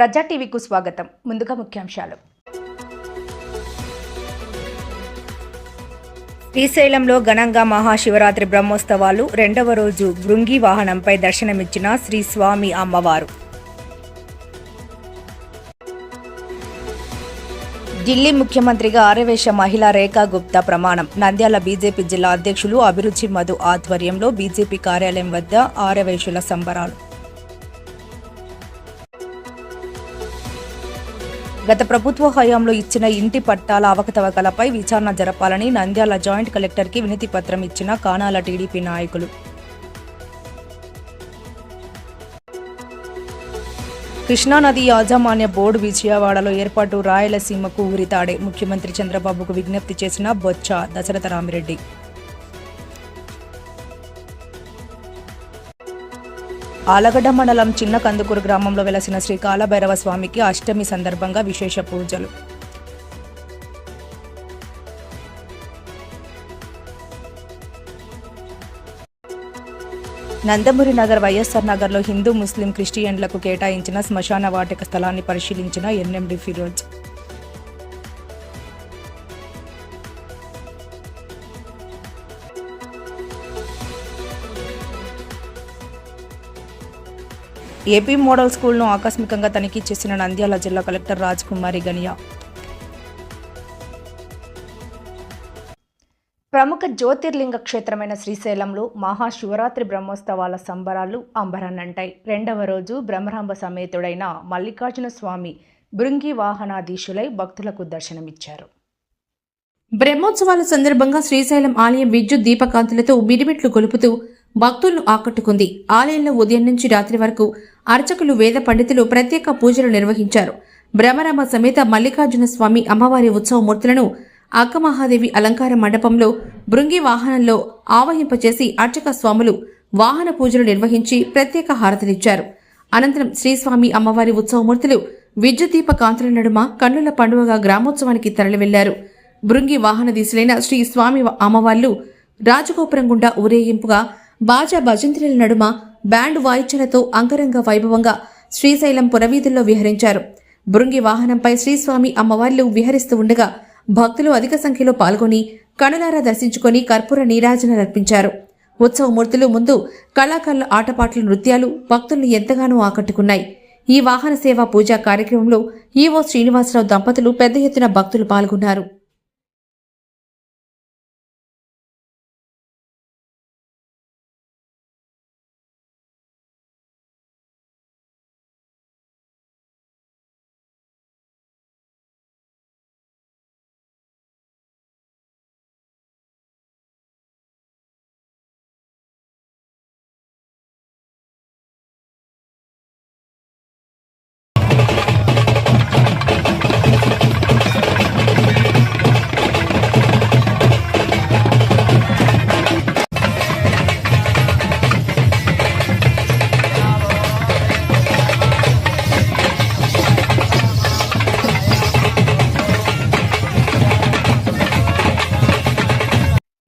ప్రజా టీవీకు స్వాగతం. ముందుగా ముఖ్యాంశాలు. శ్రీశైలంలో ఘనంగా మహాశివరాత్రి బ్రహ్మోత్సవాలు. రెండవ రోజు భృంగి వాహనంపై దర్శనమిచ్చిన శ్రీ స్వామి అమ్మవారు. ఢిల్లీ ముఖ్యమంత్రిగా ఆర్యవైశ్య మహిళా రేఖా గుప్తా ప్రమాణం. నంద్యాల బీజేపీ జిల్లా అధ్యక్షులు అభిరుచి మధు ఆధ్వర్యంలో బీజేపీ కార్యాలయం వద్ద ఆర్యవైశ్యుల సంబరాలు. గత ప్రభుత్వ హయాంలో ఇచ్చిన ఇంటి పట్టాల అవకతవకలపై విచారణ జరపాలని నంద్యాల జాయింట్ కలెక్టర్కి వినతి పత్రం ఇచ్చిన కానాల టీడీపీ నాయకులు. కృష్ణానది యాజమాన్య బోర్డు విజయవాడలో ఏర్పాటు. రాయలసీమకు ఉరితాడే. ముఖ్యమంత్రి చంద్రబాబుకు విజ్ఞప్తి చేసిన బొత్స దశరథ రామిరెడ్డి. ఆలగడ్డ మండలం చిన్న కందుకూరు గ్రామంలో వెలసిన శ్రీ కాలభైరవ స్వామికి అష్టమి సందర్భంగా విశేష పూజలు. నందమూరి నగర్ వైఎస్ఆర్ నగర్లో హిందూ ముస్లిం క్రిస్టియన్లకు కేటాయించిన శ్మశాన వాటిక స్థలాన్ని పరిశీలించిన ఎన్ఎండి ఫిరోజ్. ఏపీ మోడల్ స్కూల్ను ఆకస్మికంగా తనిఖీ చేసిన నంద్యాల జిల్లా కలెక్టర్ రాజ్ కుమారి గనియా. ప్రముఖ జ్యోతిర్లింగ క్షేత్రమైన శ్రీశైలంలో మహాశివరాత్రి బ్రహ్మోత్సవాల సంబరాలు అంబరాన్నంటాయి. రెండవ రోజు బ్రహ్మరాంబ సమేతుడైన మల్లికార్జున స్వామి భృంగి వాహనాధీశులై భక్తులకు దర్శనమిచ్చారు. బ్రహ్మోత్సవాల సందర్భంగా శ్రీశైలం ఆలయం విద్యుత్ దీపకాంతులతో మిరిమిట్లు గొలుపుతూ భక్తులను ఆకట్టుకుంది. ఆలయంలో ఉదయం నుంచి రాత్రి వరకు అర్చకులు, వేద పండితులు ప్రత్యేక పూజలు నిర్వహించారు. బ్రహ్మరాంబ సమేత మల్లికార్జున స్వామి అమ్మవారి ఉత్సవమూర్తులను అక్కమహాదేవి అలంకార మండపంలో భృంగి వాహనంలో ఆవహింపచేసి అర్చక స్వాములు వాహన పూజలు నిర్వహించి ప్రత్యేక హారతులిచ్చారు. అనంతరం శ్రీస్వామి అమ్మవారి ఉత్సవమూర్తులు విద్యుత్ దీప కాంతుల నడుమ కన్నుల పండుగగా గ్రామోత్సవానికి తరలివెళ్లారు. భృంగి వాహనధీశులైన శ్రీ స్వామి అమ్మవార్లు రాజగోపురం గుండా ఊరేగింపుగా బాజా భజంత్రుల నడుమ బ్యాండ్ వాయిద్యాలతో అంగరంగ వైభవంగా శ్రీశైలం పురవీధుల్లో విహరించారు. భృంగి వాహనంపై శ్రీస్వామి అమ్మవార్లు విహరిస్తూ ఉండగా భక్తులు అధిక సంఖ్యలో పాల్గొని కనులారా దర్శించుకొని కర్పూర నీరాజనలర్పించారు. ఉత్సవమూర్తులు ముందు కళాకారుల ఆటపాటల నృత్యాలు భక్తులను ఎంతగానో ఆకట్టుకున్నాయి. ఈ వాహన సేవా పూజా కార్యక్రమంలో ఈవో శ్రీనివాసరావు దంపతులు పెద్ద ఎత్తున భక్తులు పాల్గొన్నారు.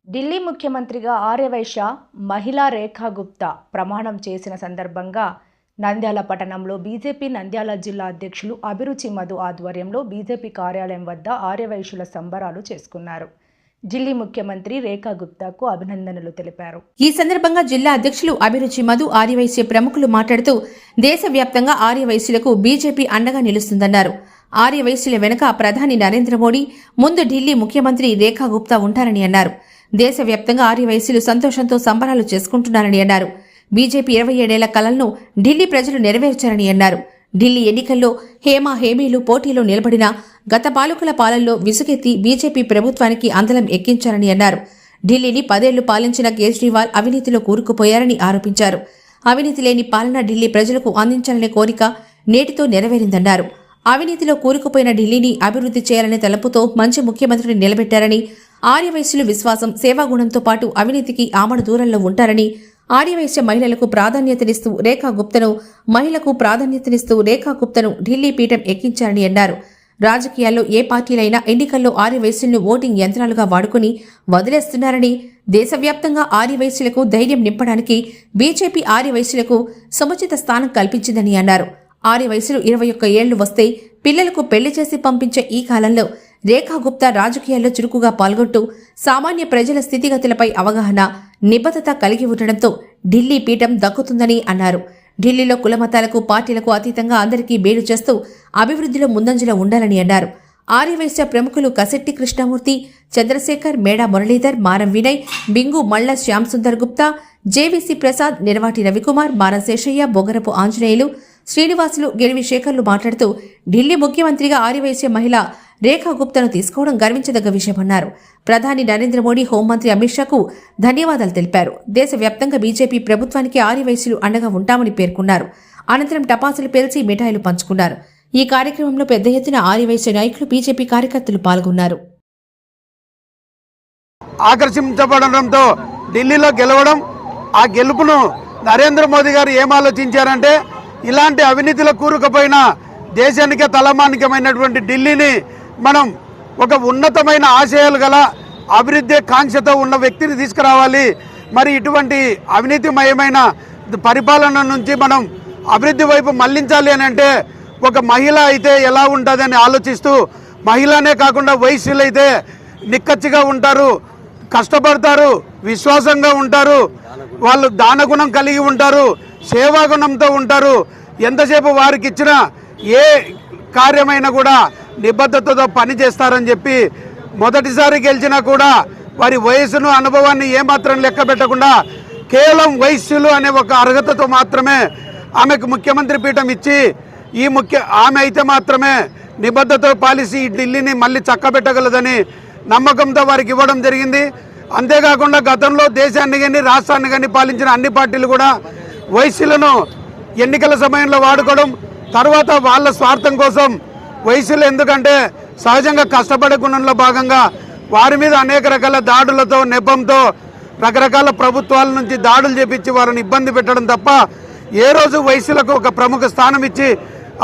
ఢిల్లీ ముఖ్యమంత్రిగా ఆర్యవైశ్య మహిళా రేఖా గుప్తా ప్రమాణం చేసిన సందర్భంగా నంద్యాల పట్టణంలో బీజేపీ నంద్యాల జిల్లా అధ్యక్షులు అభిరుచి మధు ఆధ్వర్యంలో బీజేపీ కార్యాలయం వద్ద ఆర్యవైశ్యుల సంబరాలు చేసుకున్నారు. ఢిల్లీ ముఖ్యమంత్రి రేఖా గుప్తాకు అభినందనలు తెలిపారు. ఈ సందర్భంగా జిల్లా అధ్యక్షులు అభిరుచి మధు, ఆర్యవైశ్య ప్రముఖులు మాట్లాడుతూ దేశవ్యాప్తంగా ఆర్యవైశ్యులకు బీజేపీ అండగా నిలుస్తుందన్నారు. ఆర్యవైశ్యుల వెనుక ప్రధాని నరేంద్ర మోడీ, ముందు ఢిల్లీ ముఖ్యమంత్రి రేఖా గుప్తా ఉంటారని అన్నారు. దేశవ్యాప్తంగా ఆర్యవైశ్యులు సంతోషంతో సంబరాలు చేసుకుంటున్నారని అన్నారు. బీజేపీ 27 ఏళ్ల కలలను ఢిల్లీ ప్రజలు నెరవేర్చారని అన్నారు. ఢిల్లీ ఎన్నికల్లో హేమీలు పోటీలో నిలబడిన గత పాలకుల పాలనలో విసుగెత్తి బీజేపీ ప్రభుత్వానికి అందలం ఎక్కించారని అన్నారు. ఢిల్లీని 10 ఏళ్లు పాలించిన కేజ్రీవాల్ అవినీతిలో కూరుకుపోయారని ఆరోపించారు. అవినీతి లేని పాలన ఢిల్లీ ప్రజలకు అందించాలనే కోరిక నేటితో నెరవేరిందన్నారు. అవినీతిలో కూరుకుపోయిన ఢిల్లీని అభివృద్ధి చేయాలనే తలపుతో మంచి ముఖ్యమంత్రిని నిలబెట్టారని, ఆర్యవైశ్యులు విశ్వాసం, సేవాగుణంతో పాటు అవినీతికి ఆమడ దూరంలో ఉంటారని, ఆర్యవైశ్య మహిళలకు ప్రాధాన్యతనిస్తూ రేఖా గుప్తను, మహిళకు ప్రాధాన్యతనిస్తూ రేఖా గుప్తను ఢిల్లీ పీఠం ఎక్కించారని అన్నారు. రాజకీయాల్లో ఏ పార్టీలైనా ఎన్నికల్లో ఆర్యవైశ్యులను ఓటింగ్ యంత్రాలుగా వాడుకుని వదిలేస్తున్నారని, దేశవ్యాప్తంగా ఆర్యవైశ్యులకు ధైర్యం నింపడానికి బీజేపీ ఆర్యవైశ్యులకు సముచిత స్థానం కల్పించిందని అన్నారు. ఆర్య వయసులు 21 ఏళ్లు వస్తే పిల్లలకు పెళ్లి చేసి పంపించే ఈ కాలంలో రేఖా గుప్తా రాజకీయాల్లో చురుకుగా పాల్గొంటూ సామాన్య ప్రజల స్థితిగతులపై అవగాహన, నిబద్ధత కలిగి ఉండడంతో ఢిల్లీ పీఠం దక్కుతుందని అన్నారు. ఢిల్లీలో కులమతాలకు, పార్టీలకు అతీతంగా అందరికీ మేలు చేస్తూ అభివృద్ధిలో ముందంజలో ఉండాలని అన్నారు. ఆర్యవైశ్య ప్రముఖులు కసెట్టి కృష్ణమూర్తి, చంద్రశేఖర్, మేడా మురళీధర్, మారం వినయ్, బింగు మల్ల శ్యామ్ సుందర్ గుప్తా, జేవీసీ ప్రసాద్, నిరవాటి రవికుమార్, మారం శేషయ్య, బొగరపు ఆంజనేయులు, శ్రీనివాసులు, గెలివి శేఖర్లు మాట్లాడుతూ ఢిల్లీ ముఖ్యమంత్రిగా ఆర్యవైశ్య మహిళ రేఖా గుప్తాను తీసుకోవడం గర్వించదగ్గ విషయమన్నారు. ప్రధాని నరేంద్ర మోడీ, హోంమంత్రి అమిత్ షాకు ధన్యవాదాలు తెలిపారు. దేశవ్యాప్తంగా బీజేపీ ప్రభుత్వానికి ఆర్యవైశ్యులు అండగా ఉంటామని పేర్కొన్నారు. అనంతరం టపాసులు పేల్చి మిఠాయిలు పంచుకున్నారు. ఈ కార్యక్రమంలో పెద్ద ఎత్తున ఆర్యవైశ్య నాయకులు, బీజేపీ కార్యకర్తలు పాల్గొన్నారు. ఆకర్షించబడడంతో ఢిల్లీలో గెలవడం, ఆ గెలుపును నరేంద్ర మోదీ గారు ఏం ఆలోచించారంటే ఇలాంటి అవినీతిలో కూరుకుపోయిన దేశానికే తలమానికమైనటువంటి ఢిల్లీని మనం ఒక ఉన్నతమైన ఆశయాలు గల అభివృద్ధి కాంక్షతో ఉన్న వ్యక్తిని తీసుకురావాలి. మరి ఇటువంటి అవినీతిమయమైన పరిపాలన నుంచి మనం అభివృద్ధి వైపు మళ్లించాలి అని అంటే ఒక మహిళ అయితే ఎలా ఉంటుందని ఆలోచిస్తూ, మహిళనే కాకుండా వైశ్యులైతే నిక్కచ్చిగా ఉంటారు, కష్టపడతారు, విశ్వాసంగా ఉంటారు, వాళ్ళు దానగుణం కలిగి ఉంటారు, సేవాగుణంతో ఉంటారు. ఎంతసేపు వారికి ఇచ్చిన ఏ కార్యమైనా కూడా నిబద్ధతతో పనిచేస్తారని చెప్పి మొదటిసారి గెలిచినా కూడా వారి వయసును, అనుభవాన్ని ఏమాత్రం లెక్క పెట్టకుండా కేవలం వైశ్యులు అనే ఒక అర్హతతో మాత్రమే ఆమెకు ముఖ్యమంత్రి పీఠం ఇచ్చి ఆమె అయితే మాత్రమే నిబద్ధతతో పాలిసి ఈ ఢిల్లీని మళ్ళీ చక్కబెట్టగలదని నమ్మకంతో వారికి ఇవ్వడం జరిగింది. అంతేకాకుండా గతంలో దేశాన్ని కానీ రాష్ట్రాన్ని కానీ పాలించిన అన్ని పార్టీలు కూడా వైశ్యులను ఎన్నికల సమయంలో వాడుకోవడం, తర్వాత వాళ్ళ స్వార్థం కోసం వైశ్యులు ఎందుకంటే సహజంగా కష్టపడే గుణంలో భాగంగా వారి మీద అనేక రకాల దాడులతో, నెపంతో రకరకాల ప్రభుత్వాల నుంచి దాడులు చేపించి వారిని ఇబ్బంది పెట్టడం తప్ప ఏ రోజు వైశ్యులకు ఒక ప్రముఖ స్థానం ఇచ్చి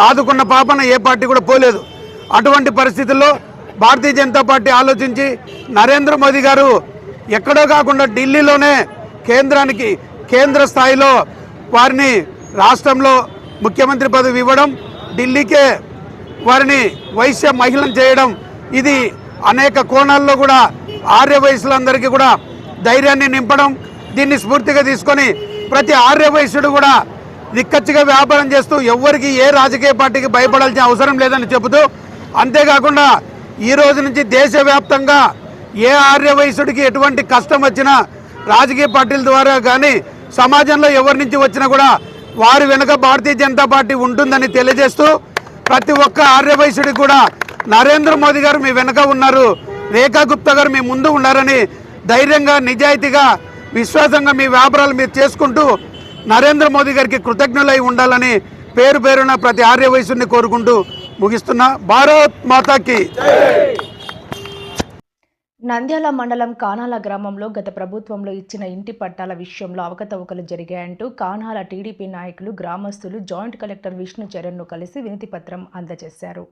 ఆదుకున్న పాపన ఏ పార్టీ కూడా పోలేదు. అటువంటి పరిస్థితుల్లో భారతీయ జనతా పార్టీ ఆలోచించి నరేంద్ర మోదీ గారు ఎక్కడో కాకుండా ఢిల్లీలోనే కేంద్ర స్థాయిలో వారిని రాష్ట్రంలో ముఖ్యమంత్రి పదవి ఇవ్వడం, ఢిల్లీకే వారిని వైశ్య మహిళను చేయడం, ఇది అనేక కోణాల్లో కూడా ఆర్య వయసులందరికీ కూడా ధైర్యాన్ని నింపడం. దీన్ని స్ఫూర్తిగా తీసుకొని ప్రతి ఆర్య వయసుడు కూడా నిక్కచ్చిగా వ్యాపారం చేస్తూ ఎవరికి ఏ రాజకీయ పార్టీకి భయపడాల్సిన అవసరం లేదని చెబుతూ, అంతేకాకుండా ఈ రోజు నుంచి దేశవ్యాప్తంగా ఏ ఆర్య వయసుడికి ఎటువంటి కష్టం వచ్చినా రాజకీయ పార్టీల ద్వారా కానీ సమాజంలో ఎవరి నుంచి వచ్చినా కూడా వారి వెనుక భారతీయ జనతా పార్టీ ఉంటుందని తెలియజేస్తూ, ప్రతి ఒక్క ఆర్య వయసుడికి కూడా నరేంద్ర మోదీ గారు మీ వెనుక ఉన్నారు, రేఖా గుప్తా గారు మీ ముందు ఉన్నారని ధైర్యంగా, నిజాయితీగా, విశ్వాసంగా మీ వ్యాపారాలు మీరు చేసుకుంటూ నరేంద్ర మోదీ గారికి కృతజ్ఞులై ఉండాలని పేరు పేరున ప్రతి ఆర్య వయసుని కోరుకుంటూ ముగిస్తున్నా. భారత్ మాతాకి. నంద్యాల మండలం కానాల గ్రామంలో గత ప్రభుత్వంలో ఇచ్చిన ఇంటి పట్టాల విషయంలో అవకతవకలు జరిగాయంటూ కానాల టీడీపీ నాయకులు, గ్రామస్తులు జాయింట్ కలెక్టర్ విష్ణు చరణ్ను కలిసి వినతిపత్రం అందజేశారు.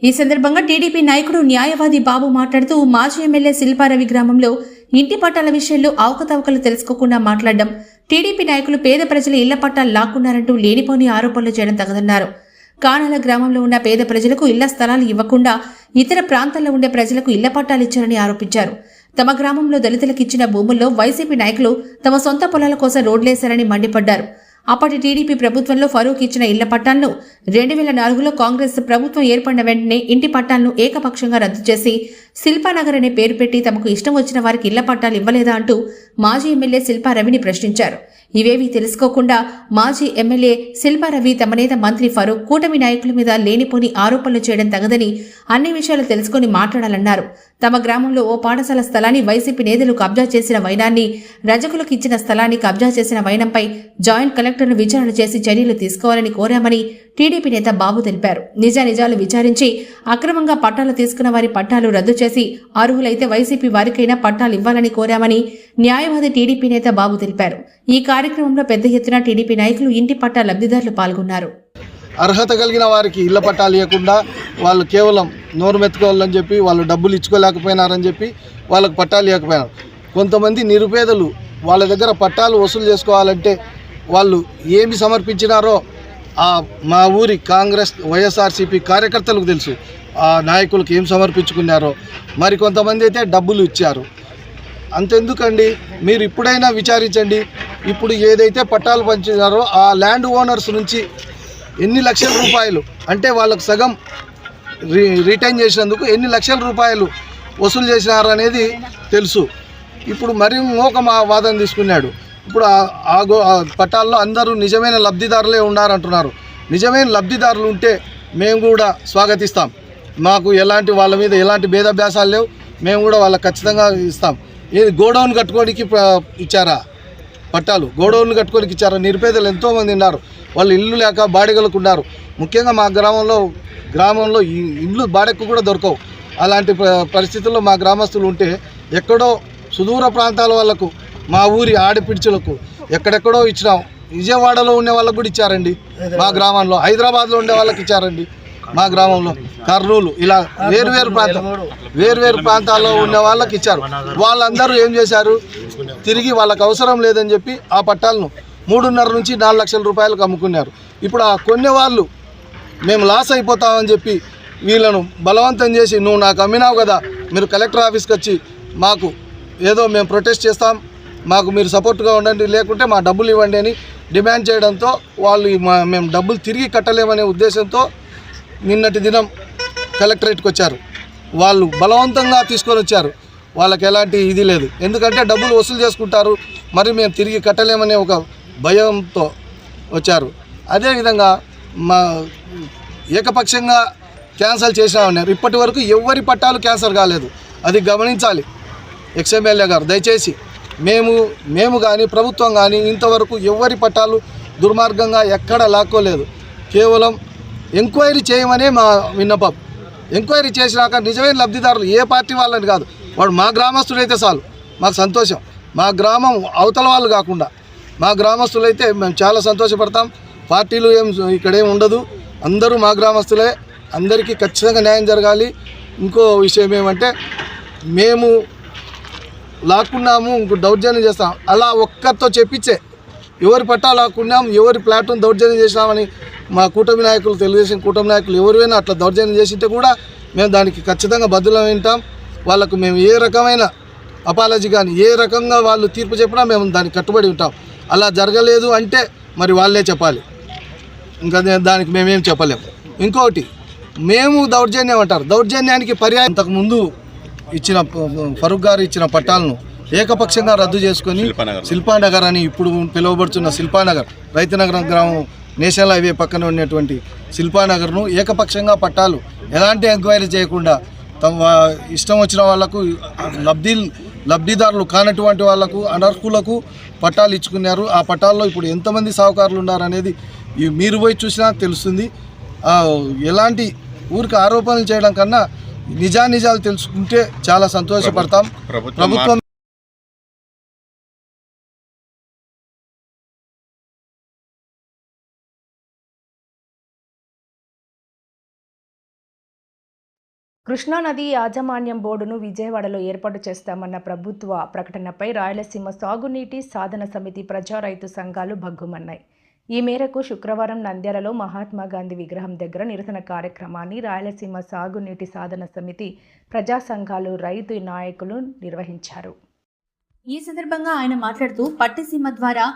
ఈ సందర్భంగా టీడీపీ నాయకుడు, న్యాయవాది బాబు మాట్లాడుతూ మాజీ ఎమ్మెల్యే శిల్పారవి గ్రామంలో ఇంటి పట్టాల విషయంలో అవకతవకలు తెలుసుకోకుండా మాట్లాడడం, టీడీపీ నాయకులు పేద ప్రజల ఇళ్ల పట్టాలు లాక్కున్నారంటూ లేనిపోని ఆరోపణలు చేయడం తగదన్నారు. కానాల గ్రామంలో ఉన్న పేద ప్రజలకు ఇళ్ల స్థలాలు ఇవ్వకుండా ఇతర ప్రాంతాల్లో ఉండే ప్రజలకు ఇళ్ల పట్టాలు ఇచ్చారని ఆరోపించారు. తమ గ్రామంలో దళితులకు ఇచ్చిన భూముల్లో వైసీపీ నాయకులు తమ సొంత పొలాల కోసం రోడ్లేశారని మండిపడ్డారు. అప్పటి టీడీపీ ప్రభుత్వంలో ఫరూక్ ఇచ్చిన ఇళ్ల పట్టాలను 2004లో కాంగ్రెస్ ప్రభుత్వం ఏర్పడిన వెంటనే ఇంటి పట్టాలను ఏకపక్షంగా రద్దు చేసి శిల్పానగర్ అనే పేరు పెట్టి తమకు ఇష్టం వచ్చిన వారికి ఇళ్ల పట్టాలు ఇవ్వలేదా అంటూ మాజీ ఎమ్మెల్యే శిల్పారవిని ప్రశ్నించారు. ఇవేవీ తెలుసుకోకుండా మాజీ ఎమ్మెల్యే శిల్పారవి తమ నేత మంత్రి ఫరూక్ కూటమి నాయకుల మీద లేనిపోని ఆరోపణలు చేయడం తగదని అన్ని విషయాలు తెలుసుకుని మాట్లాడాలన్నారు. తమ గ్రామంలో ఓ పాఠశాల స్థలాన్ని వైసీపీ నేతలు కబ్జా చేసిన వైనాన్ని, రజకులకు ఇచ్చిన స్థలాన్ని కబ్జా చేసిన వైనంపై జాయింట్ కలెక్టర్ను విచారణ చేసి చర్యలు తీసుకోవాలని కోరామని టీడీపీ నేత బాబు తెలిపారు. నిజానిజాలు విచారించి అక్రమంగా పట్టాలు తీసుకున్న వారి పట్టాలు రద్దు చేసి అర్హులైతే వైసీపీ వారికైనా పట్టాలు ఇవ్వాలని కోరామని న్యాయవాది టీడీపీ నేత బాబు తెలిపారు. ఈ కార్యక్రమంలో పెద్ద ఎత్తున టీడీపీ నాయకులు, ఇంటి పట్టా లబ్ధిదారులు పాల్గొన్నారు. అర్హత కలిగిన వారికి ఇళ్ల పట్టాలు ఇవ్వకుండా వాళ్ళు కేవలం నోరు మెత్తుకోవాలని చెప్పి వాళ్ళు డబ్బులు ఇచ్చుకోలేకపోయినారని చెప్పి వాళ్ళకు పట్టాలు ఇవ్వకపోయినారు. కొంతమంది నిరుపేదలు వాళ్ళ దగ్గర పట్టాలు వసూలు చేసుకోవాలంటే వాళ్ళు ఏమి సమర్పించినారో మా ఊరి కాంగ్రెస్ వైఎస్ఆర్సీపీ కార్యకర్తలకు తెలుసు ఆ నాయకులకు ఏం సమర్పించుకున్నారో. మరి కొంతమంది అయితే డబ్బులు ఇచ్చారు. అంతెందుకండి, మీరు ఇప్పుడైనా విచారించండి. ఇప్పుడు ఏదైతే పట్టాలు పంచినారో ఆ ల్యాండ్ ఓనర్స్ నుంచి ఎన్ని లక్షల రూపాయలు, అంటే వాళ్ళకు సగం రిటైన్ చేసినందుకు ఎన్ని లక్షల రూపాయలు వసూలు చేసినారు అనేది తెలుసు. ఇప్పుడు మరి ఒక వాదన తీసుకున్నాడు. ఇప్పుడు ఆ పట్టాల్లో అందరూ నిజమైన లబ్ధిదారులే ఉన్నారంటున్నారు. నిజమైన లబ్ధిదారులు ఉంటే మేము కూడా స్వాగతిస్తాం. మాకు ఎలాంటి వాళ్ళ మీద ఎలాంటి భేదాభ్యాసాలు లేవు. మేము కూడా వాళ్ళకి ఖచ్చితంగా ఇస్తాం. ఏది గోడౌన్ కట్టుకోనికి ఇచ్చారా? పట్టాలు గోడౌన్లు కట్టుకోనికి ఇచ్చారా? నిరుపేదలు ఎంతోమంది ఉన్నారు, వాళ్ళు ఇల్లు లేక బాడిగలకు ఉన్నారు. ముఖ్యంగా మా గ్రామంలో ఇల్లు బాడెక్కు కూడా దొరకవు. అలాంటి పరిస్థితుల్లో మా గ్రామస్తులు ఉంటే ఎక్కడో సుదూర ప్రాంతాల వాళ్ళకు, మా ఊరి ఆడపిడుచులకు ఎక్కడెక్కడో ఇచ్చినాం. విజయవాడలో ఉండే వాళ్ళకు కూడా ఇచ్చారండి మా గ్రామంలో. హైదరాబాద్లో ఉండే వాళ్ళకి ఇచ్చారండి మా గ్రామంలో. కర్నూలు, ఇలా వేరువేరు ప్రాంతాల్లో ఉండే వాళ్ళకి ఇచ్చారు. వాళ్ళందరూ ఏం చేశారు, తిరిగి వాళ్ళకి అవసరం లేదని చెప్పి ఆ పట్టాలను 3.5 నుంచి 4 లక్షల రూపాయలకు అమ్ముకున్నారు. ఇప్పుడు ఆ కొనే వాళ్ళు మేము లాస్ అయిపోతామని చెప్పి వీళ్ళను బలవంతం చేసి, నువ్వు నాకు అమ్మినావు కదా, మీరు కలెక్టర్ ఆఫీస్కి వచ్చి మాకు ఏదో మేము ప్రొటెస్ట్ చేస్తాం, మాకు మీరు సపోర్ట్గా ఉండండి, లేకుంటే మా డబ్బులు ఇవ్వండి అని డిమాండ్ చేయడంతో వాళ్ళు మేము డబ్బులు తిరిగి కట్టలేమనే ఉద్దేశంతో నిన్నటి దినం కలెక్టరేట్కి వచ్చారు. వాళ్ళు బలవంతంగా తీసుకొని వచ్చారు. వాళ్ళకి ఎలాంటి ఇది లేదు, ఎందుకంటే డబ్బులు వసూలు చేసుకుంటారు, మరి మేము తిరిగి కట్టలేమనే ఒక భయంతో వచ్చారు. అదేవిధంగా మా ఏకపక్షంగా క్యాన్సల్ చేసినామన్నారు. ఇప్పటి వరకు ఎవరి పట్టాలు క్యాన్సల్ కాలేదు, అది గమనించాలి ఎక్స్ఎమ్మెల్యే గారు. దయచేసి మేము కానీ ప్రభుత్వం కానీ ఇంతవరకు ఎవరి పట్టాలు దుర్మార్గంగా ఎక్కడ లాక్కోలేదు. కేవలం ఎంక్వైరీ చేయమనే మా విన్నపం. ఎంక్వైరీ చేసినాక నిజమైన లబ్ధిదారులు ఏ పార్టీ వాళ్ళని కాదు, వాడు మా గ్రామస్తుడైతే చాలు, మాకు సంతోషం. మా గ్రామం అవతల వాళ్ళు కాకుండా మా గ్రామస్తులైతే మేము చాలా సంతోషపడతాం. పార్టీలు ఇక్కడేం ఉండదు, అందరూ మా గ్రామస్తులే. అందరికీ ఖచ్చితంగా న్యాయం జరగాలి. ఇంకో విషయం ఏమంటే, మేము లాక్కున్నాము, ఇంకో దౌర్జన్యం చేస్తాం, అలా ఒక్కరితో చెప్పించే ఎవరి పట్టా లాక్కున్నాం, ఎవరి ప్లాట్ను దౌర్జన్యం చేసినామని మా కూటమి నాయకులు, తెలుగుదేశం కూటమి నాయకులు ఎవరైనా అట్లా దౌర్జన్యం చేసింటే కూడా మేము దానికి ఖచ్చితంగా బద్దులం వింటాం. వాళ్ళకు మేము ఏ రకమైన అపాలజీ కానీ ఏ రకంగా వాళ్ళు తీర్పు చెప్పినా మేము దానికి కట్టుబడి ఉంటాం. అలా జరగలేదు అంటే మరి వాళ్ళే చెప్పాలి, ఇంకా దానికి మేమేం చెప్పలేము. ఇంకొకటి, మేము దౌర్జన్యం అంటారు, దౌర్జన్యానికి పర్యాయం ఇంతకుముందు ఇచ్చిన ఫరూక్ గారు ఇచ్చిన పట్టాలను ఏకపక్షంగా రద్దు చేసుకొని శిల్పానగర్ అని ఇప్పుడు పిలువబడుతున్న శిల్పానగర్, రైతునగరం గ్రామం నేషనల్ హైవే పక్కన ఉన్నటువంటి శిల్పానగర్ను ఏకపక్షంగా పట్టాలు ఎలాంటి ఎంక్వైరీ చేయకుండా తమ ఇష్టం వచ్చిన వాళ్లకు, లబ్ధిదారులు కానటువంటి వాళ్లకు, అనర్హులకు పట్టాలు ఇచ్చుకున్నారు. ఆ పట్టాల్లో ఇప్పుడు ఎంతమంది సాహుకారులు ఉన్నారనేది మీరు పోయి చూసినా తెలుస్తుంది. ఎలాంటి ఊరికి ఆరోపణలు చేయడం కన్నా నిజానిజాలు తెలుసుకుంటే చాలా సంతోషపడతాం. ప్రభుత్వం కృష్ణానది యాజమాన్యం బోర్డును విజయవాడలో ఏర్పాటు చేస్తామన్న ప్రభుత్వ ప్రకటనపై రాయలసీమ సాగునీటి సాధన సమితి ప్రజా రైతు సంఘాలు భగ్గుమన్నాయి. ఈ మేరకు శుక్రవారం నంద్యాలలో మహాత్మా గాంధీ విగ్రహం దగ్గర నిరసన కార్యక్రమాన్ని రాయలసీమ సాగునీటి సాధన సమితి ప్రజా సంఘాలు రైతు నాయకులు నిర్వహించారు. ఈ సందర్భంగా ఆయన మాట్లాడుతూ పట్టిసీమ ద్వారా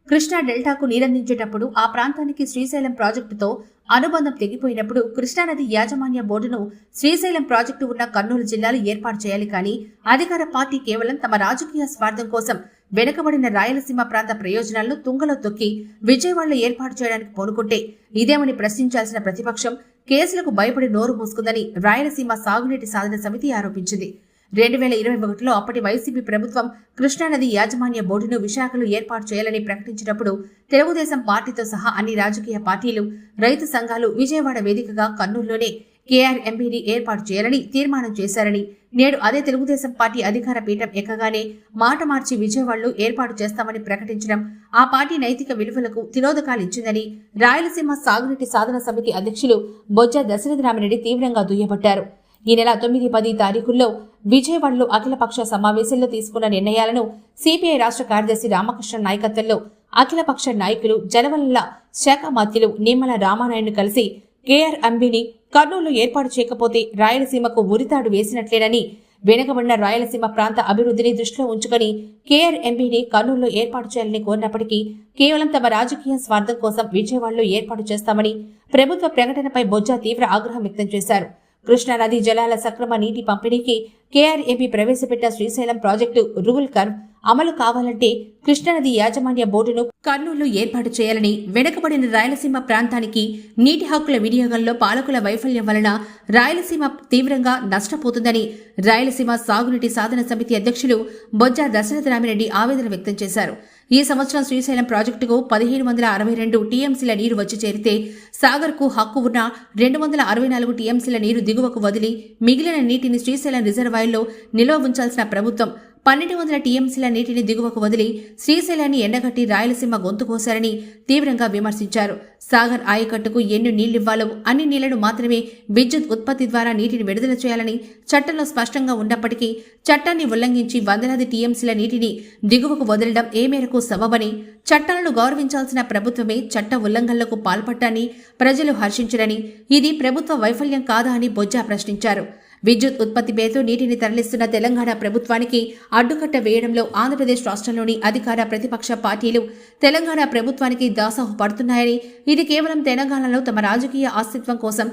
కృష్ణా డెల్టాకు నీరందించేటప్పుడు ఆ ప్రాంతానికి శ్రీశైలం ప్రాజెక్టుతో అనుబంధం తెగిపోయినప్పుడు కృష్ణానది యాజమాన్య బోర్డును శ్రీశైలం ప్రాజెక్టు ఉన్న కర్నూలు జిల్లాలో ఏర్పాటు చేయాలి. కానీ అధికార పార్టీ కేవలం తమ రాజకీయ స్వార్థం కోసం వెనుకబడిన రాయలసీమ ప్రాంత ప్రయోజనాలను తుంగలో తొక్కి విజయవాడలో ఏర్పాటు చేయడానికి పూనుకుంటే ఇదేమని ప్రశ్నించాల్సిన ప్రతిపక్షం కేసులకు భయపడి నోరు మూసుకుందని రాయలసీమ సాగునీటి సాధన సమితి ఆరోపించింది. 2021లో అప్పటి వైసీపీ ప్రభుత్వం కృష్ణానది యాజమాన్య బోర్డును విశాఖలో ఏర్పాటు చేయాలని ప్రకటించినప్పుడు తెలుగుదేశం పార్టీతో సహా అన్ని రాజకీయ పార్టీలు, రైతు సంఘాలు విజయవాడ వేదికగా కర్నూలులోనే కేఆర్ఎంబీని ఏర్పాటు చేయాలని తీర్మానం చేశారని, నేడు అదే తెలుగుదేశం పార్టీ అధికార పీఠం ఎక్కగానే మాట మార్చి విజయవాడలో ఏర్పాటు చేస్తామని ప్రకటించడం ఆ పార్టీ నైతిక విలువలకు తిలోదకాలిచ్చిందని రాయలసీమ సాగునీటి సాధన సమితి అధ్యక్షులు బొజ్జ దశరథరామిరెడ్డి తీవ్రంగా దుయ్యబట్టారు. ఈ నెల 9-10 తారీఖుల్లో విజయవాడలో అఖిలపక్ష సమావేశంలో తీసుకున్న నిర్ణయాలను సిపిఐ రాష్ట్ర కార్యదర్శి రామకృష్ణ నాయకత్వంలో అఖిలపక్ష నాయకులు జనవనరుల శాఖ మంత్రులు నిమ్మల రామానాయుడును కలిసి కేఆర్ఎంబీని కర్నూలు ఏర్పాటు చేయకపోతే రాయలసీమకు ఉరితాడు వేసినట్లేనని, వెనుకబడిన రాయలసీమ ప్రాంత అభివృద్ధిని దృష్టిలో ఉంచుకొని కేఆర్ఎంబీని కర్నూలులో ఏర్పాటు చేయాలని కోరినప్పటికీ కేవలం తమ రాజకీయ స్వార్థం కోసం విజయవాడలో ఏర్పాటు చేస్తామని ప్రభుత్వ ప్రకటనపై బొజ్జా తీవ్ర ఆగ్రహం వ్యక్తం చేశారు. కృష్ణానది జలాల సక్రమ నీటి పంపిణీకి కేఆర్ఎంబీ ప్రవేశపెట్టిన శ్రీశైలం ప్రాజెక్టు రూల్ కర్వ్ అమలు కావాలంటే కృష్ణానది యాజమాన్య బోర్డును కర్నూలులో ఏర్పాటు చేయాలని, వెనుకబడిన రాయలసీమ ప్రాంతానికి నీటి హక్కుల వినియోగంలో పాలకుల వైఫల్యం వలన రాయలసీమ తీవ్రంగా నష్టపోతుందని రాయలసీమ సాగునీటి సాధన సమితి అధ్యక్షులు బొజ్జా దశరథరామిరెడ్డి ఆవేదన వ్యక్తం చేశారు. ఈ సంవత్సరం శ్రీశైలం ప్రాజెక్టుకు 1562 టీఎంసీల నీరు వచ్చి చేరితే సాగర్కు హక్కు ఉన్న 264 టీఎంసీల నీరు దిగువకు వదిలి మిగిలిన నీటిని శ్రీశైలం రిజర్వాయర్లో నిల్వ ఉంచాల్సిన ప్రభుత్వం 1200 టీఎంసీల నీటిని దిగువకు వదిలి శ్రీశైలాన్ని ఎండగట్టి రాయలసీమ గొంతు కోశారని తీవ్రంగా విమర్శించారు. సాగర్ ఆయకట్టుకు ఎన్ని నీళ్లివ్వాలో అన్ని నీళ్లను మాత్రమే విద్యుత్ ఉత్పత్తి ద్వారా నీటిని విడుదల చేయాలని చట్టంలో స్పష్టంగా ఉన్నప్పటికీ చట్టాన్ని ఉల్లంఘించి వందలాది టీఎంసీల నీటిని దిగువకు వదలడం ఏ మేరకు సబబని, చట్టాలను గౌరవించాల్సిన ప్రభుత్వమే చట్ట ఉల్లంఘనలకు పాల్పడ్డాన్ని ప్రజలు హర్షించరని, ఇది ప్రభుత్వ వైఫల్యం కాదా అని బొజ్జా ప్రశ్నించారు. విద్యుత్ ఉత్పత్తి పేరుతో నీటిని తరలిస్తున్న తెలంగాణ ప్రభుత్వానికి అడ్డుకట్ట వేయడంలో ఆంధ్రప్రదేశ్ రాష్ట్రంలోని అధికార ప్రతిపక్ష పార్టీలు తెలంగాణ ప్రభుత్వానికి దాసోహ పడుతున్నాయని, ఇది కేవలం తెలంగాణలో తమ రాజకీయ అస్తిత్వం కోసం,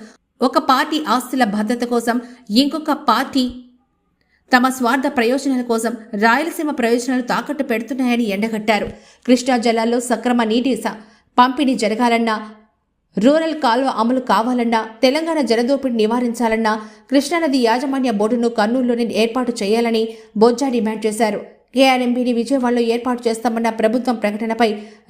ఒక పార్టీ ఆస్తుల భద్రత కోసం ఇంకొక పార్టీ తమ స్వార్థ ప్రయోజనాల కోసం రాయలసీమ ప్రయోజనాలు తాకట్టు పెడుతున్నాయని ఎండగట్టారు. కృష్ణా జలాల్లో సక్రమ నీటి పంపిణీ జరగాలన్నా, రూరల్ కాల్వ అమలు కావాలన్నా, తెలంగాణ జలదోపిడి నివారించాలన్నా కృష్ణానది యాజమాన్య బోర్డును కర్నూలులోనే ఏర్పాటు చేయాలని బొజ్జా డిమాండ్ చేశారు. కేఆర్ఎంబీని విజయవాడలో ఏర్పాటు చేస్తామన్న ప్రభుత్వం ప్రకటనపై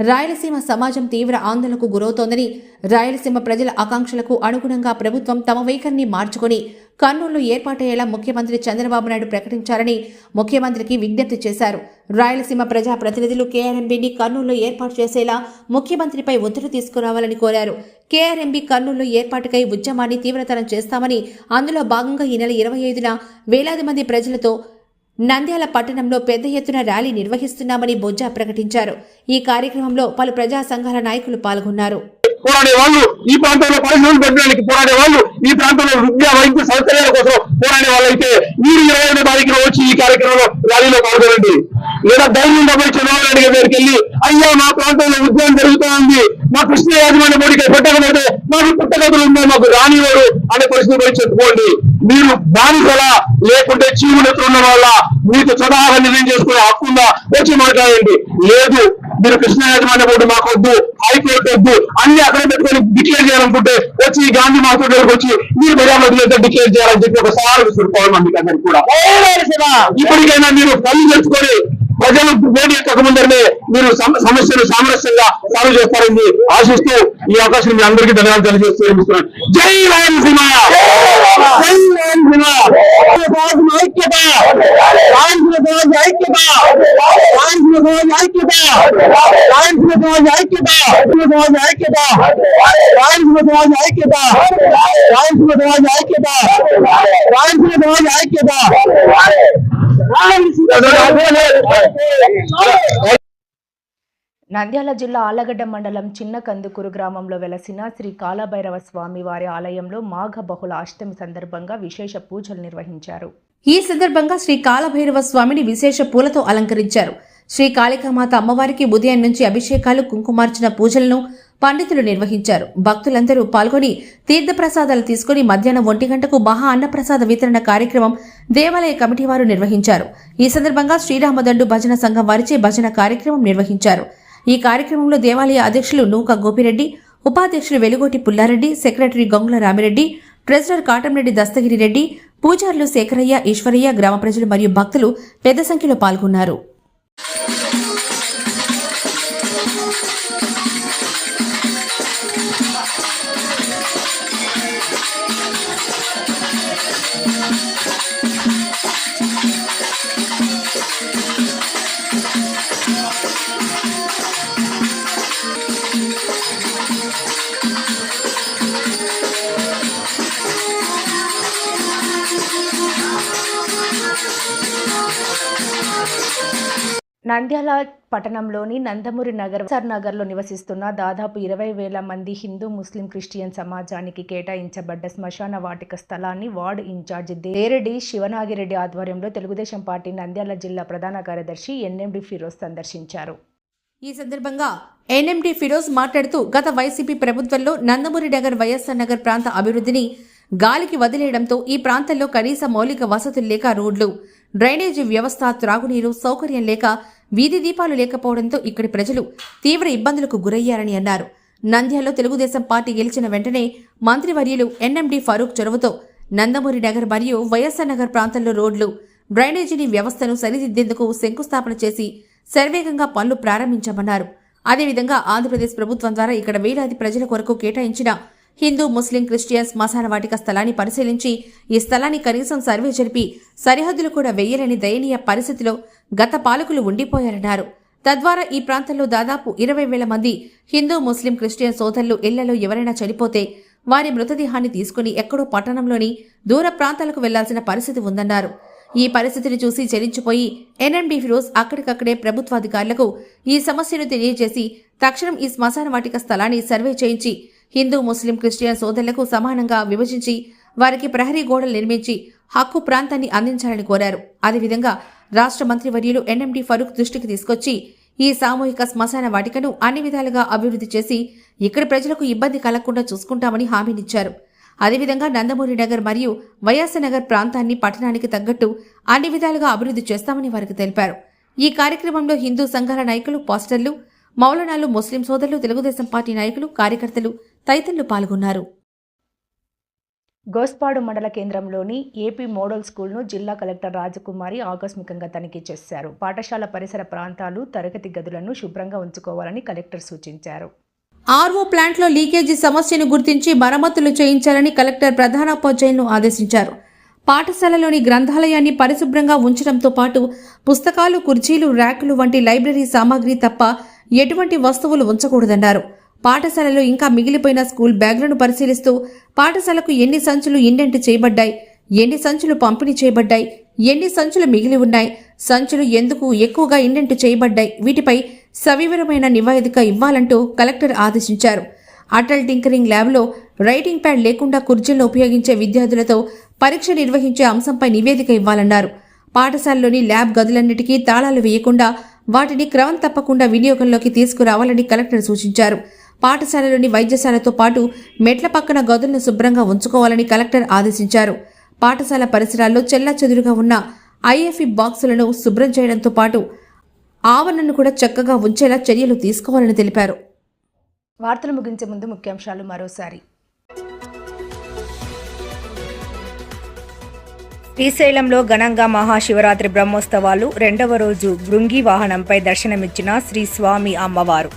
రాయలసీమ సమాజం తీవ్ర ఆందోళనకు గురవుతోందని, రాయలసీమ ప్రజల ఆకాంక్షలకు అనుగుణంగా ప్రభుత్వం తమ వైఖరిని మార్చుకుని కర్నూలులో ఏర్పాటయ్యేలా ముఖ్యమంత్రి చంద్రబాబు నాయుడు ప్రకటించాలని ముఖ్యమంత్రికి విజ్ఞప్తి చేశారు. రాయలసీమ ప్రజా ప్రతినిధులు కేఆర్ఎంబీని కర్నూలులో ఏర్పాటు చేసేలా ముఖ్యమంత్రిపై ఒత్తిడి తీసుకురావాలని కోరారు. కేఆర్ఎంబీ కర్నూలులో ఏర్పాటుకై ఉద్యమాన్ని తీవ్రతరం చేస్తామని, అందులో భాగంగా ఈ నెల 25న వేలాది మంది ప్రజలతో నంద్యాల పట్టణంలో పెద్ద ఎత్తున ర్యాలీ నిర్వహిస్తున్నామని బొజ్జా ప్రకటించారు. ఈ కార్యక్రమంలో పలు ప్రజా సంఘాల నాయకులు పాల్గొన్నారు. పోరాడే వాళ్ళు, ఈ ప్రాంతంలో పరిశ్రమలు పెట్టడానికి పోరాడే వాళ్ళు, ఈ ప్రాంతంలో విద్యా వైద్య సౌకర్యాల కోసం పోరాడే వాళ్ళైతే మీరు 25వ తారీఖున వచ్చి ఈ కార్యక్రమంలో ర్యాలీలో పాల్గొనండి. లేదా ధైర్యం డబ్బులు చంద్రబాబు నాయుడు గారి దగ్గరికి వెళ్ళి, అయ్యా మా ప్రాంతంలో ఉద్యమం జరుగుతూ ఉంది, మా కృష్ణ యాజమాన్య బోర్డుకి పెట్టకపోతే మాకు పుట్టగతులు ఉన్నాయి, మాకు రానివారు అనే పరిస్థితి పోయి చెప్పుకోండి. మీరు బానిసలా లేకుంటే చీమునెత్తులు ఉన్న వాళ్ళ మీకు స్వతహాగా నిర్ణయం చేసుకునే హక్కు ఉందా వచ్చి మాట్లాడండి. లేదు, మీరు కృష్ణ యాజమాన్య బోర్డు మాకు వద్దు, హైకోర్టు వద్దు, అన్ని అక్కడ పెట్టుకొని డిక్లేర్ చేయాలనుకుంటే వచ్చి గాంధీ మాతో వచ్చి మీరు ప్రజాప్రతినిధులతో డిక్లేర్ చేయాలని చెప్పి ఒక సవాలు విసురుకోవాలి. మందికి అందరికి కూడా ఇప్పటికైనా మీరు కళ్ళు తెచ్చుకొని ప్రజలు వేడి ఎక్కక ముందరనే మీరు సమస్యను సామరస్యంగా సాల్వ్ చేస్తారని ఆశిస్తూ ఈ అవకాశం మీ అందరికీ ధన్యవాదాలు తెలియజేస్తున్నాను. జై రాయలసీమ, జై రాయలసీమ, ఐక్యత, రాయలసీమ సమాజ ఐక్యత, రాయలసీమ సమాజ ఐక్యత, రాయలసీమ సమాజ ఐక్యత, సమాజ ఐక్యత, రాయలసీమ సమాజ ఐక్యత, రాయలసీమ సమాజ ఐక్యత, రాయలసీమ సమాజ ఐక్యత. నంద్యాల జిల్లా ఆళ్లగడ్డ మండలం చిన్న కందుకూరు గ్రామంలో వెలసిన శ్రీ కాలభైరవ స్వామి వారి ఆలయంలో మాఘ బహుళ అష్టమి సందర్భంగా విశేష పూజలు నిర్వహించారు. ఈ సందర్భంగా శ్రీ కాలభైరవ స్వామిని విశేష పూలతో అలంకరించారు. శ్రీ కాళికామాత అమ్మవారికి ఉదయం నుంచి అభిషేకాలు, కుంకుమార్చన పూజలను పండితులు నిర్వహించారు. భక్తులందరూ పాల్గొని తీర్థప్రసాదాలు తీసుకుని మధ్యాహ్నం 1 గంటకు మహా అన్నప్రసాద వితరణ కార్యక్రమం దేవాలయ కమిటీ వారు నిర్వహించారు. ఈ సందర్భంగా శ్రీరామదండు భజన సంఘం వారిచే భజన కార్యక్రమం నిర్వహించారు. ఈ కార్యక్రమంలో దేవాలయ అధ్యక్షులు నూక గోపిరెడ్డి, ఉపాధ్యక్షులు వెలుగోటి పుల్లారెడ్డి, సెక్రటరీ గంగుల రామిరెడ్డి, ట్రెజరర్ కాటంరెడ్డి దస్తగిరి రెడ్డి, పూజారులు శేఖరయ్య, ఈశ్వరయ్య, గ్రామ ప్రజలు మరియు భక్తులు పెద్ద సంఖ్యలో పాల్గొన్నారు. నంద్యాల పట్టణంలోని నందమూరి నగర్ నగర్లో నివసిస్తున్న దాదాపు 20,000 మంది హిందూ ముస్లిం క్రిస్టియన్ సమాజానికి కేటాయించబడ్డ శ్మశాన వాటిక స్థలాన్ని వార్డు ఇన్ఛార్జ్ దేరెడ్డి శివనాగిరెడ్డి ఆధ్వర్యంలో తెలుగుదేశం పార్టీ నంద్యాల జిల్లా ప్రధాన కార్యదర్శి ఎన్ఎండి ఫిరోజ్ సందర్శించారు. ఈ సందర్భంగా ఎన్ఎండి ఫిరోజ్ మాట్లాడుతూ గత వైసీపీ ప్రభుత్వంలో నందమూరి నగర్ వైఎస్ఆర్ నగర్ ప్రాంత అభివృద్ధిని గాలికి వదిలేయడంతో ఈ ప్రాంతంలో కనీస మౌలిక వసతులు లేక రోడ్లు, డ్రైనేజీ వ్యవస్థ, త్రాగునీరు సౌకర్యం లేక వీధి దీపాలు లేకపోవడంతో ఇక్కడి ప్రజలు తీవ్ర ఇబ్బందులకు గురయ్యారని అన్నారు. నంద్యాలలో తెలుగుదేశం పార్టీ గెలిచిన వెంటనే మంత్రివర్యులు ఎన్ఎండి ఫరూక్ చొరవతో నందమూరి నగర్ మరియు వైఎస్ఆర్ నగర్ ప్రాంతంలో రోడ్లు, డ్రైనేజీని వ్యవస్థను సరిదిద్దేందుకు శంకుస్థాపన చేసి శరవేగంగా పనులు ప్రారంభించామన్నారు. అదేవిధంగా ఆంధ్రప్రదేశ్ ప్రభుత్వం ద్వారా ఇక్కడ వేలాది ప్రజల కొరకు కేటాయించిన హిందూ ముస్లిం క్రిస్టియన్ శ్మశాన వాటిక స్థలాన్ని పరిశీలించి ఈ స్థలాన్ని కనీసం సర్వే జరిపి సరిహద్దులు కూడా వేయలేని దయనీయ పరిస్థితిలో గత పాలకులు ఉండిపోయారన్నారు. తద్వారా ఈ ప్రాంతంలో దాదాపు 20,000 మంది హిందూ ముస్లిం క్రిస్టియన్ సోదరులు ఇళ్లలో ఎవరైనా చనిపోతే వారి మృతదేహాన్ని తీసుకుని ఎక్కడో పట్టణంలోని దూర ప్రాంతాలకు వెళ్లాల్సిన పరిస్థితి ఉందన్నారు. ఈ పరిస్థితిని చూసి చెలించిపోయి ఎన్ఎండి ఫిరోజ్ అక్కడికక్కడే ప్రభుత్వాధికారులకు ఈ సమస్యను తెలియజేసి తక్షణం ఈ శ్మశాన వాటిక స్థలాన్ని సర్వే చేయించి హిందూ ముస్లిం క్రిస్టియన్ సోదరులకు సమానంగా విభజించి వారికి ప్రహరీ గోడలు నిర్మించి హక్కు ప్రాంతాన్ని అందించాలని కోరారు. అదేవిధంగా రాష్ట్ర మంత్రివర్యులు ఎన్ఎండి ఫరూక్ దృష్టికి తీసుకొచ్చి ఈ సామూహిక శ్మశాన వాటికను అన్ని విధాలుగా అభివృద్ధి చేసి ఇక్కడి ప్రజలకు ఇబ్బంది కలగకుండా చూసుకుంటామని హామీనిచ్చారు. అదేవిధంగా నందమూరి నగర్ మరియు వైఎస్ఆర్ నగర్ ప్రాంతాన్ని పట్టణానికి తగ్గట్టు అన్ని విధాలుగా అభివృద్ధి చేస్తామని వారికి తెలిపారు. ఈ కార్యక్రమంలో హిందూ సంఘాల నాయకులు, పాస్టర్లు, మౌలనాలు, ముస్లిం సోదరులు, తెలుగుదేశం పార్టీ నాయకులు, కార్యకర్తలు తదితరులు పాల్గొన్నారు. గోస్పాడు మండల కేంద్రంలోని ఏపీ మోడల్ స్కూల్ను జిల్లా కలెక్టర్ రాజకుమారి ఆకస్మికంగా తనిఖీ చేశారు. పాఠశాల పరిసర ప్రాంతాలు, తరగతి గదులను శుభ్రంగా ఉంచుకోవాలని కలెక్టర్ సూచించారు. ఆర్ఓ ప్లాంట్లో లీకేజీ సమస్యను గుర్తించి మరమ్మతులు చేయించాలని కలెక్టర్ ప్రధానోపాధ్యాయులను ఆదేశించారు. పాఠశాలలోని గ్రంథాలయాన్ని పరిశుభ్రంగా ఉంచడంతో పాటు పుస్తకాలు, కుర్చీలు, ర్యాకులు వంటి లైబ్రరీ సామాగ్రి తప్ప ఎటువంటి వస్తువులు ఉంచకూడదన్నారు. పాఠశాలలో ఇంకా మిగిలిపోయిన స్కూల్ బ్యాగ్లను పరిశీలిస్తూ పాఠశాలకు ఎన్ని సంచులు ఇండెంట్ చేయబడ్డాయి, ఎన్ని సంచులు పంపిణీ చేయబడ్డాయి, ఎన్ని సంచులు మిగిలి ఉన్నాయి, సంచులు ఎందుకు ఎక్కువగా ఇండెంట్ చేయబడ్డాయి, వీటిపై సవివరమైన నివేదిక ఇవ్వాలంటూ కలెక్టర్ ఆదేశించారు. అటల్ టింకరింగ్ ల్యాబ్లో రైటింగ్ ప్యాడ్ లేకుండా కుర్చీలను ఉపయోగించే విద్యార్థులతో పరీక్ష నిర్వహించే అంశంపై నివేదిక ఇవ్వాలన్నారు. పాఠశాలలోని ల్యాబ్ గదులన్నిటికీ తాళాలు వేయకుండా వాటిని క్రమం తప్పకుండా వినియోగంలోకి తీసుకురావాలని కలెక్టర్ సూచించారు. పాఠశాలలోని వైద్యశాలతో పాటు మెట్ల పక్కన గదులను శుభ్రంగా ఉంచుకోవాలని కలెక్టర్ ఆదేశించారు. పాఠశాల పరిసరాల్లో చెల్లాచెదురుగా ఉన్న ఐఎఫ్ఈ బాక్సులను శుభ్రం చేయడంతో పాటు ఆవరణను కూడా చక్కగా ఉంచేలా చర్యలు తీసుకోవాలని తెలిపారు. వార్తలు ముగించే ముందు ముఖ్యాంశాలు మరోసారి. శ్రీశైలంలో ఘనంగా మహాశివరాత్రి బ్రహ్మోత్సవాలు. 2వ రోజు భృంగి వాహనంపై దర్శనమిచ్చిన శ్రీ స్వామి అమ్మవారు.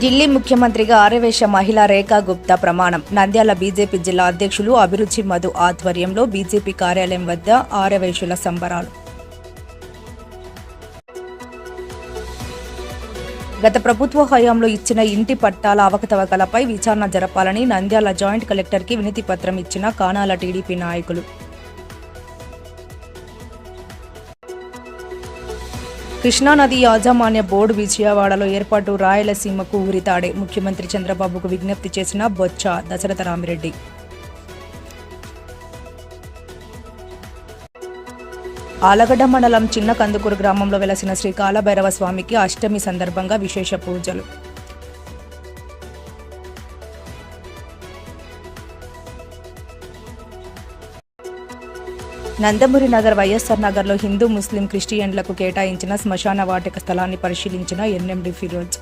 ఢిల్లీ ముఖ్యమంత్రిగా ఆర్యవేశ మహిళా రేఖా గుప్తా ప్రమాణం. నంద్యాల బీజేపీ జిల్లా అధ్యక్షులు అభిరుచి మధు ఆధ్వర్యంలో బీజేపీ కార్యాలయం వద్ద ఆర్యవేశుల సంబరాలు. గత ప్రభుత్వ హయాంలో ఇచ్చిన ఇంటి పట్టాల అవకతవకలపై విచారణ జరపాలని నంద్యాల జాయింట్ కలెక్టర్కి వినతి పత్రం ఇచ్చిన కానాల టీడీపీ నాయకులు. కృష్ణానది యాజమాన్య బోర్డు విజయవాడలో ఏర్పాటు. రాయలసీమకు ఊరితాడే. ముఖ్యమంత్రి చంద్రబాబుకు విజ్ఞప్తి చేసిన బొత్స దశరథ రామిరెడ్డి. ఆలగడ్డ మండలం చిన్న కందుకూరు గ్రామంలో వెలసిన శ్రీ కాలభైరవ స్వామికి అష్టమి సందర్భంగా విశేష పూజలు. నందమూరి నగర్ వైఎస్ఆర్ నగర్లో హిందూ ముస్లిం క్రిస్టియన్లకు కేటాయించిన శ్మశాన వాటిక స్థలాన్ని పరిశీలించిన ఎన్ఎండి ఫిరోజ్.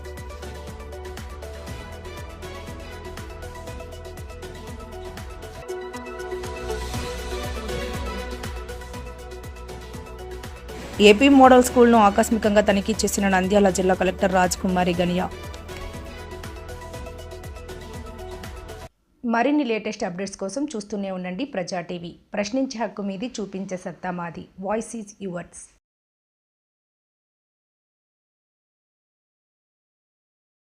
ఏపీ మోడల్ స్కూల్ను ఆకస్మికంగా తనిఖీ చేసిన నంద్యాల జిల్లా కలెక్టర్ రాజకుమారి గనియా. మరిన్ని లేటెస్ట్ అప్డేట్స్ కోసం చూస్తూనే ఉండండి ప్రజా టీవీ. ప్రశ్నించే హక్కు మీది, చూపించే సత్తా మాది. Voice is yours.